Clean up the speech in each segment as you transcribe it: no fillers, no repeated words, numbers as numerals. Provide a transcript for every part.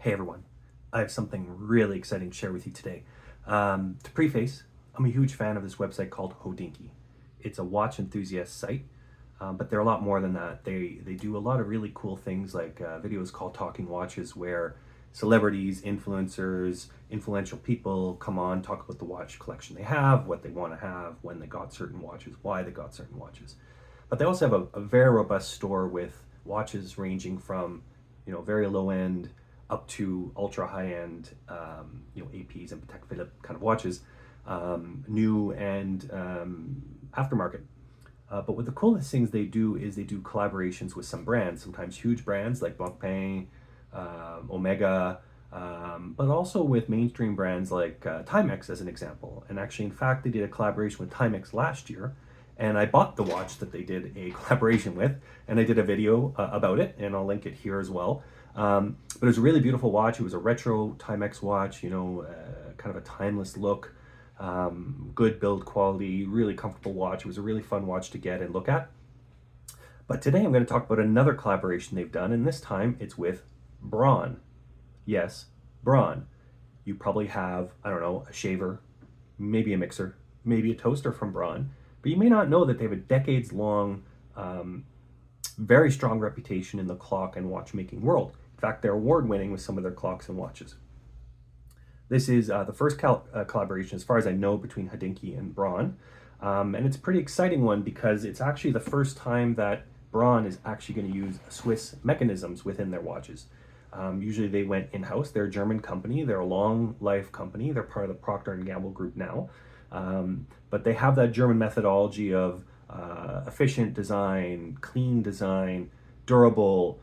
Hey everyone, I have something really exciting to share with you today. To preface, I'm a huge fan of this website called Hodinkee. It's a watch enthusiast site, but they're a lot more than that. They do a lot of really cool things like videos called Talking Watches where celebrities, influencers, influential people come on, talk about the watch collection they have, what they want to have, when they got certain watches, why they got certain watches. But they also have a very robust store with watches ranging from, very low end up to ultra high end, APs and Patek Philippe kind of watches, new and aftermarket. But what the coolest things they do is they do collaborations with some brands, sometimes huge brands like Blancpain, Omega, but also with mainstream brands like Timex as an example. And actually, in fact, they did a collaboration with Timex last year, and I bought the watch that they did a collaboration with, and I did a video about it, and I'll link it here as well. But it was a really beautiful watch. It was a retro Timex watch, kind of a timeless look, good build quality, really comfortable watch. It was a really fun watch to get and look at. But today I'm going to talk about another collaboration they've done, and this time it's with Braun. Yes, Braun. You probably have, I don't know, a shaver, maybe a mixer, maybe a toaster from Braun, but you may not know that they have a decades-long, very strong reputation in the clock and watchmaking world. In fact, they're award-winning with some of their clocks and watches. This is the first collaboration, as far as I know, between Hodinkee and Braun. And it's a pretty exciting one because it's actually the first time that Braun is actually going to use Swiss mechanisms within their watches. Usually they went in-house. They're a German company. They're a long-life company. They're part of the Procter & Gamble group now. But they have that German methodology of efficient design, clean design, durable,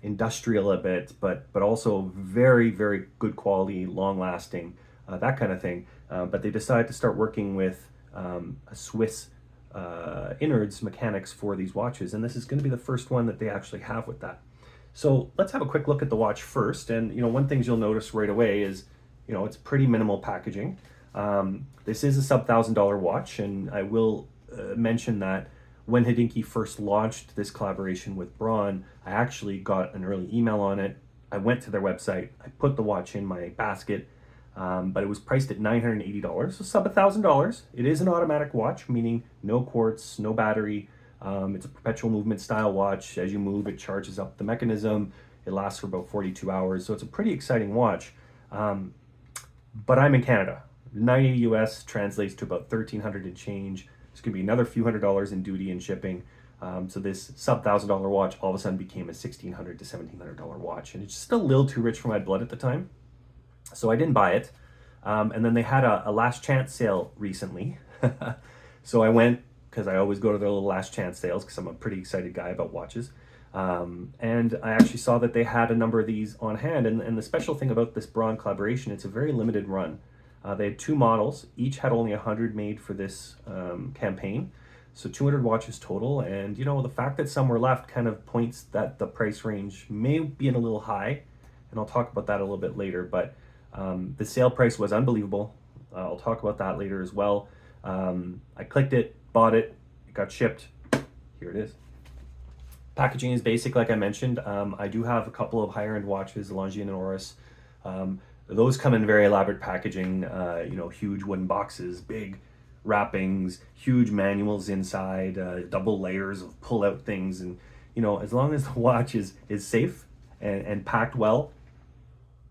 industrial a bit, but also very, very good quality, long-lasting, that kind of thing. But they decided to start working with a Swiss innards mechanics for these watches, and this is going to be the first one that they actually have with that. So let's have a quick look at the watch first. And one thing you'll notice right away is it's pretty minimal packaging. This is a sub $1,000 watch, and I will mention that when Hodinkee first launched this collaboration with Braun, I actually got an early email on it. I went to their website, I put the watch in my basket, but it was priced at $980, so sub $1,000. It is an automatic watch, meaning no quartz, no battery. It's a perpetual movement style watch. As you move, it charges up the mechanism. It lasts for about 42 hours, so it's a pretty exciting watch. But I'm in Canada. 980 US translates to about 1,300 and change. It's going to be another few $100s in duty and shipping. So this sub $1,000 watch all of a sudden became a $1,600 to $1,700 watch, and it's just a little too rich for my blood at the time, so I didn't buy it. And then they had a last chance sale recently, so I went because I always go to their little last chance sales because I'm a pretty excited guy about watches. And I actually saw that they had a number of these on hand. And the special thing about this Braun collaboration, it's a very limited run. They had two models. Each had only 100 made for this campaign. So 200 watches total. And, the fact that some were left kind of points that the price range may be a little high. And I'll talk about that a little bit later. But the sale price was unbelievable. I'll talk about that later as well. I clicked it, bought it, it got shipped. Here it is. Packaging is basic, like I mentioned. I do have a couple of higher end watches, Longines and Oris. Those come in very elaborate packaging, huge wooden boxes, big wrappings, huge manuals inside, double layers of pull out things. And, as long as the watch is safe and packed well,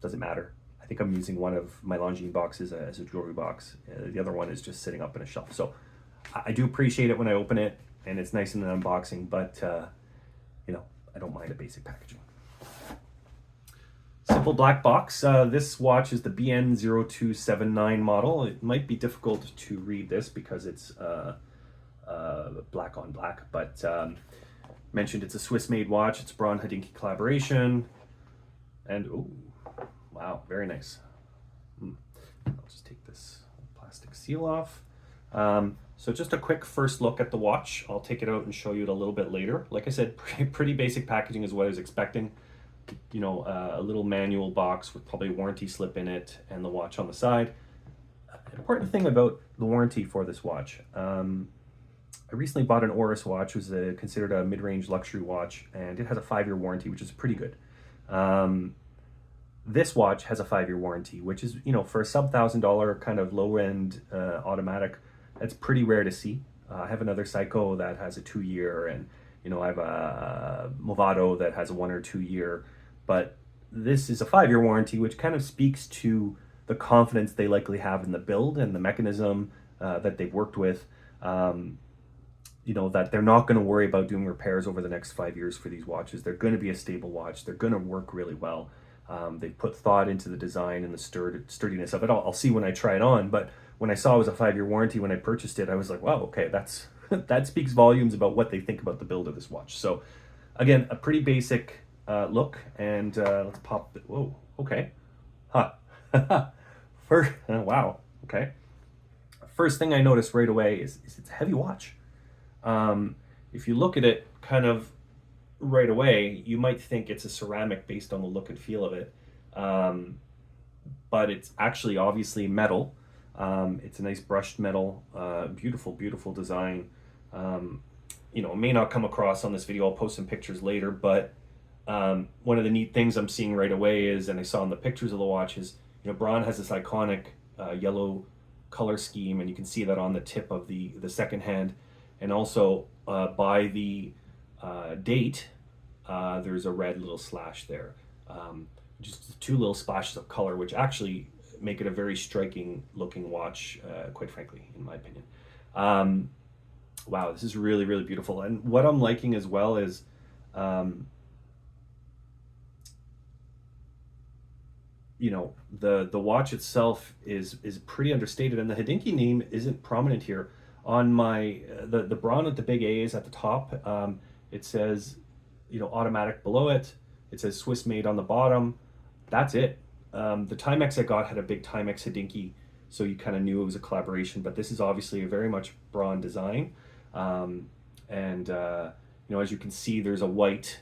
doesn't matter. I think I'm using one of my Longines boxes as a jewelry box. The other one is just sitting up on a shelf. So I do appreciate it when I open it and it's nice in the unboxing, but I don't mind a basic packaging. Simple black box. This watch is the BN0279 model. It might be difficult to read this because it's black on black, but mentioned it's a Swiss-made watch. It's Braun Hodinkee collaboration, and oh, wow, very nice. I'll just take this plastic seal off. So just a quick first look at the watch. I'll take it out and show you it a little bit later. Like I said, pretty basic packaging is what I was expecting. A little manual box with probably a warranty slip in it and the watch on the side. An important thing about the warranty for this watch. I recently bought an Oris watch, which is considered a mid-range luxury watch, and it has a 5-year warranty, which is pretty good. This watch has a 5-year warranty, which is, you know, for a sub $1,000 kind of low end automatic, that's pretty rare to see. I have another Seiko that has a 2-year, and you know, I have a Movado that has a 1 or 2 year, but this is a 5-year warranty, which kind of speaks to the confidence they likely have in the build and the mechanism that they've worked with. You know, that they're not going to worry about doing repairs over the next 5 years for these watches. They're going to be a stable watch. They're going to work really well. They've put thought into the design and the sturdiness of it. I'll see when I try it on, but when I saw it was a 5-year warranty when I purchased it, I was like, wow, okay, that's that speaks volumes about what they think about the build of this watch. So again, a pretty basic look, and let's pop it. Whoa, okay. Huh. First, wow, okay. First thing I noticed right away is it's a heavy watch. If you look at it kind of right away, you might think it's a ceramic based on the look and feel of it. But it's actually obviously metal. It's a nice brushed metal, beautiful, beautiful design. You know, it may not come across on this video. I'll post some pictures later, but one of the neat things I'm seeing right away is, and I saw in the pictures of the watch, is, you know, Braun has this iconic yellow color scheme, and you can see that on the tip of the second hand, and also by the date, there's a red little slash there. Just 2 little splashes of color, which actually make it a very striking looking watch, quite frankly, in my opinion. Wow, this is really, really beautiful. And what I'm liking as well is, you know, the watch itself is pretty understated, and the Hodinkee name isn't prominent here. On my the Braun with the big A is at the top. It says, you know, automatic below it. It says Swiss made on the bottom. That's it. The Timex I got had a big Timex Hodinkee, so you kind of knew it was a collaboration, but this is obviously a very much Braun design. You know, as you can see, there's a white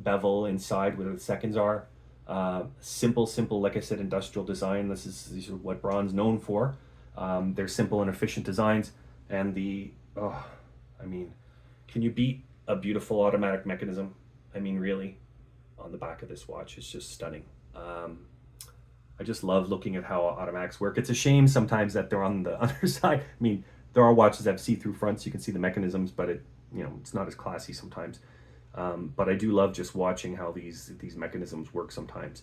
bevel inside where the seconds are. Simple, like I said, industrial design. These are what Braun's known for. They're simple and efficient designs, and I mean, can you beat a beautiful automatic mechanism? I mean, really, on the back of this watch, it's just stunning. I just love looking at how automatics work. It's a shame sometimes that they're on the underside. I mean, there are watches that have see-through fronts, you can see the mechanisms, but you know, it's not as classy sometimes. But I do love just watching how these mechanisms work sometimes.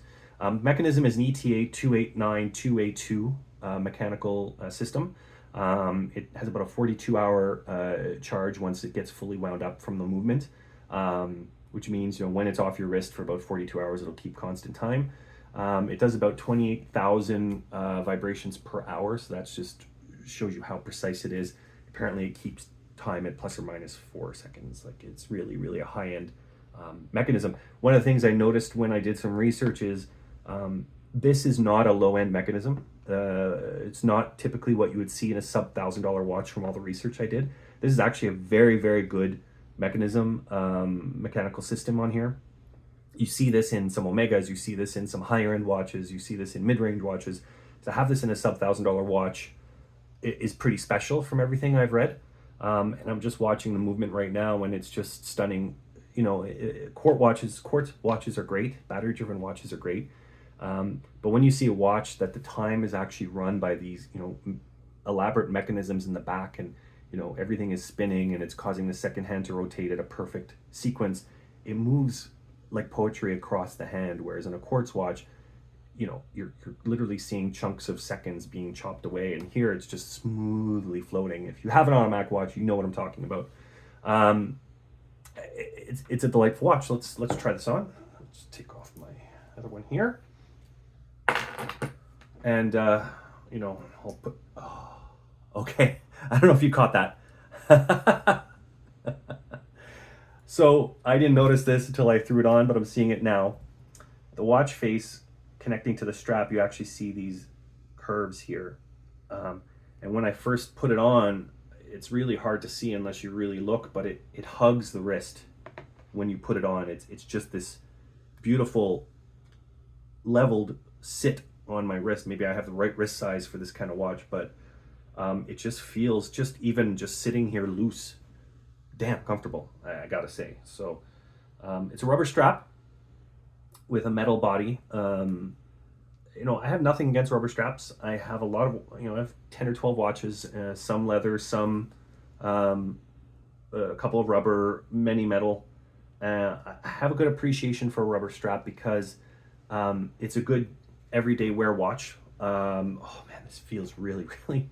Mechanism is an ETA 2892A2 mechanical system. It has about a 42-hour charge once it gets fully wound up from the movement, which means, you know, when it's off your wrist for about 42 hours, it'll keep constant time. It does about 28,000 vibrations per hour, so that's just shows you how precise it is. Apparently it keeps time at plus or minus 4 seconds. Like, it's really, really a high-end mechanism. One of the things I noticed when I did some research is this is not a low-end mechanism. It's not typically what you would see in a sub $1,000 watch from all the research I did. This is actually a very, very good mechanism, mechanical system on here. You see this in some Omegas, you see this in some higher end watches, you see this in mid-range watches. To have this in a sub $1,000 watch is pretty special from everything I've read. And I'm just watching the movement right now, and it's just stunning. You know, quartz watches are great, battery driven watches are great. But when you see a watch that the time is actually run by these, you know, elaborate mechanisms in the back, and, you know, everything is spinning and it's causing the second hand to rotate at a perfect sequence, it moves like poetry across the hand. Whereas in a quartz watch, you know, you're literally seeing chunks of seconds being chopped away, and here it's just smoothly floating. If you have an automatic watch, you know what I'm talking about. It's a delightful watch. Let's try this on. Let's take off my other one here, and you know, I'll put. Oh, okay, I don't know if you caught that. So I didn't notice this until I threw it on, but I'm seeing it now. The watch face connecting to the strap, you actually see these curves here. And when I first put it on, it's really hard to see unless you really look, but it hugs the wrist when you put it on. It's just this beautiful leveled sit on my wrist. Maybe I have the right wrist size for this kind of watch, but it just feels, even just sitting here loose, damn comfortable, I gotta say. So it's a rubber strap with a metal body. I have nothing against rubber straps. I have a lot of, I have 10 or 12 watches, some leather, some, um, a couple of rubber, many metal. I have a good appreciation for a rubber strap because it's a good everyday wear watch. Oh man, this feels really, really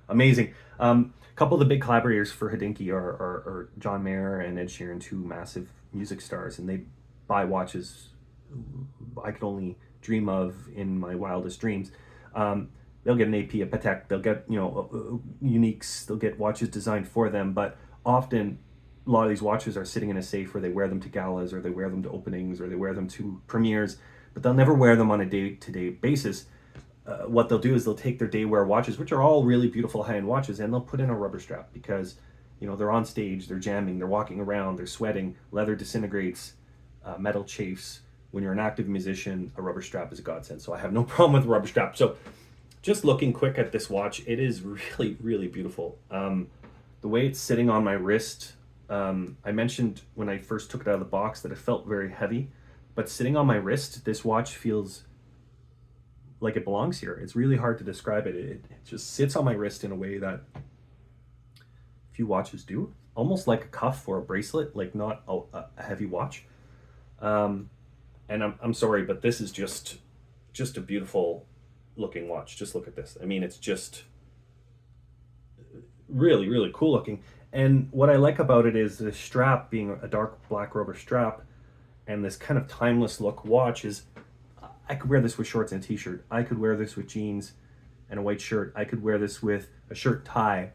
amazing. A couple of the big collaborators for Hodinkee are John Mayer and Ed Sheeran, two massive music stars, and they buy watches I could only dream of in my wildest dreams. They'll get an AP, a Patek, they'll get uniques, they'll get watches designed for them, but often a lot of these watches are sitting in a safe where they wear them to galas or they wear them to openings or they wear them to premieres, but they'll never wear them on a day-to-day basis. What they'll do is they'll take their day wear watches, which are all really beautiful high-end watches, and they'll put in a rubber strap because they're on stage, they're jamming, they're walking around, they're sweating, leather disintegrates, metal chafes. When you're an active musician, a rubber strap is a godsend. So I have no problem with a rubber strap. So just looking quick at this watch, it is really, really beautiful. The way it's sitting on my wrist, I mentioned when I first took it out of the box that it felt very heavy, but sitting on my wrist, this watch feels like it belongs here. It's really hard to describe it. It just sits on my wrist in a way that few watches do, almost like a cuff or a bracelet, like not a heavy watch. And I'm sorry, but this is just a beautiful looking watch. Just look at this. I mean, it's just really, really cool looking. And what I like about it is the strap being a dark black rubber strap and this kind of timeless look watch is I could wear this with shorts and a t-shirt. I could wear this with jeans and a white shirt. I could wear this with a shirt tie.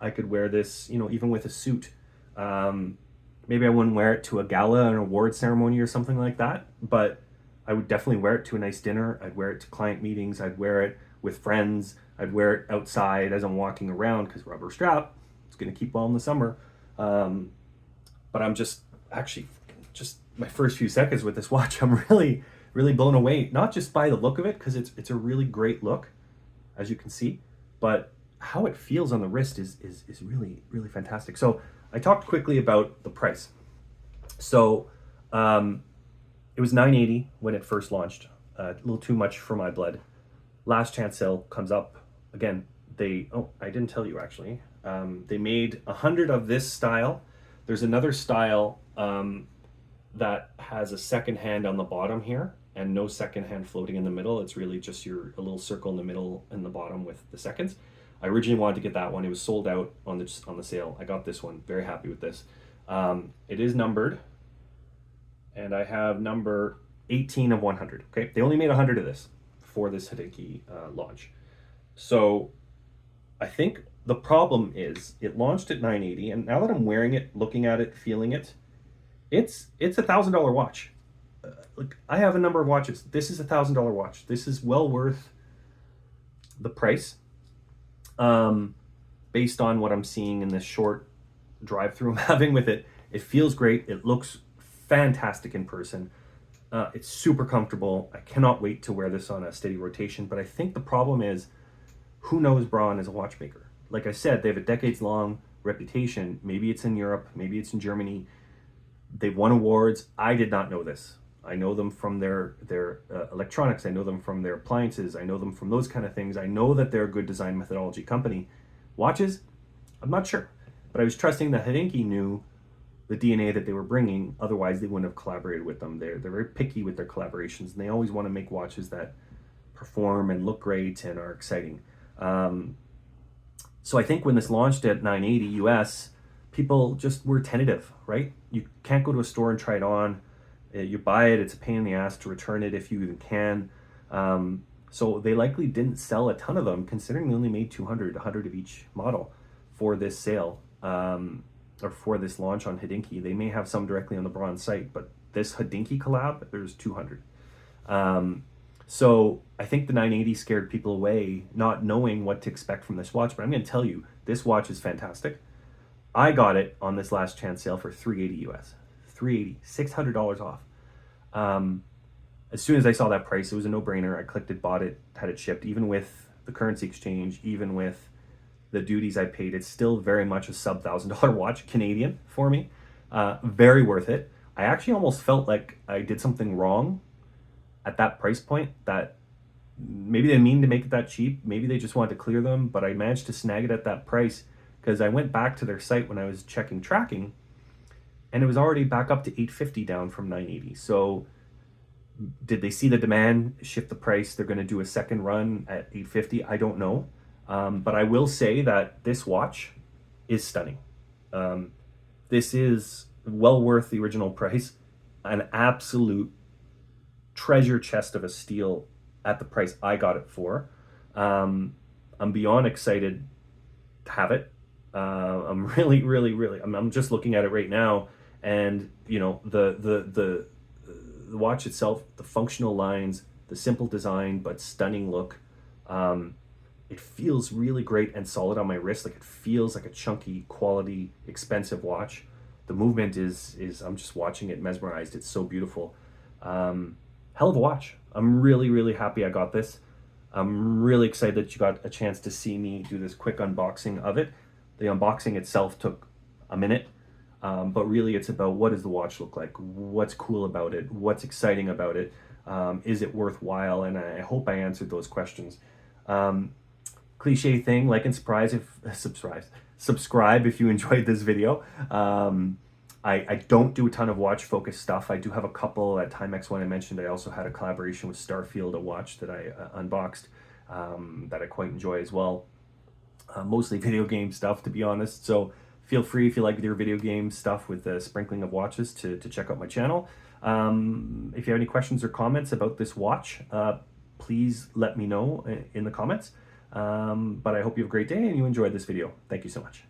I could wear this, even with a suit. Maybe I wouldn't wear it to a gala, an award ceremony or something like that, but I would definitely wear it to a nice dinner. I'd wear it to client meetings. I'd wear it with friends. I'd wear it outside as I'm walking around because rubber strap, it's going to keep well in the summer. But I'm just my first few seconds with this watch, I'm really, really blown away, not just by the look of it, because it's a really great look, as you can see, but how it feels on the wrist is really, really fantastic. So I talked quickly about the price. So it was $980 when it first launched, a little too much for my blood. Last chance sale comes up again. I didn't tell you actually. They made 100 of this style. There's another style that has a second hand on the bottom here and no second hand floating in the middle. It's really just a little circle in the middle and the bottom with the seconds. I originally wanted to get that one. It was sold out on the sale. I got this one. Very happy with this. It is numbered, and I have number 18 of 100. Okay, they only made 100 of this for this Hodinkee launch. So I think the problem is it launched at $980, and now that I'm wearing it, looking at it, feeling it, it's $1,000 watch. Like I have a number of watches. This is $1,000 watch. This is well worth the price. Based on what I'm seeing in this short drive through I'm having with it, it feels great. It looks fantastic in person. It's super comfortable. I cannot wait to wear this on a steady rotation. But I think the problem is, who knows Braun as a watchmaker? Like I said, they have a decades-long reputation. Maybe it's in Europe. Maybe it's in Germany. They've won awards. I did not know this. I know them from their electronics. I know them from their appliances. I know them from those kind of things. I know that they're a good design methodology company. Watches, I'm not sure. But I was trusting that Hodinkee knew the DNA that they were bringing. Otherwise, they wouldn't have collaborated with them. They're very picky with their collaborations, and they always want to make watches that perform and look great and are exciting. So I think when this launched at $980 US, people just were tentative, right? You can't go to a store and try it on. You buy it, it's a pain in the ass to return it if you even can. So they likely didn't sell a ton of them, considering they only made 100 of each model for this sale, or for this launch on Hodinkee. They may have some directly on the Braun site, but this Hodinkee collab, there's 200. So I think the 980 scared people away, not knowing what to expect from this watch. But I'm going to tell you, this watch is fantastic. I got it on this last chance sale for $380 US. $380, $600 off. As soon as I saw that price, it was a no-brainer. I clicked it, bought it, had it shipped. Even with the currency exchange, even with the duties I paid, it's still very much a sub $1,000 watch, Canadian, for me. Very worth it. I actually almost felt like I did something wrong at that price point, that maybe they didn't mean to make it that cheap. Maybe they just wanted to clear them, but I managed to snag it at that price because I went back to their site when I was checking tracking, and it was already back up to 850 down from 980. So did they see the demand, shift the price? They're going to do a second run at 850. I don't know. But I will say that this watch is stunning. This is well worth the original price. An absolute treasure chest of a steal at the price I got it for. I'm beyond excited to have it. I'm really, really, really. I'm just looking at it right now, and you know the watch itself, the functional lines, the simple design but stunning look. It feels really great and solid on my wrist. Like it feels like a chunky, quality, expensive watch. The movement is I'm just watching it mesmerized. It's so beautiful. Hell of a watch. I'm really, really happy I got this. I'm really excited that you got a chance to see me do this quick unboxing of it. The unboxing itself took a minute, but really it's about what does the watch look like? What's cool about it? What's exciting about it? Is it worthwhile? And I hope I answered those questions. Cliche thing, like and subscribe if you enjoyed this video. I don't do a ton of watch focused stuff. I do have a couple at Timex one I mentioned. I also had a collaboration with Starfield, a watch that I unboxed that I quite enjoy as well. Mostly video game stuff, to be honest. So feel free, if you like your video game stuff with a sprinkling of watches, to check out my channel. If you have any questions or comments about this watch, please let me know in the comments. But I hope you have a great day and you enjoyed this video. Thank you so much.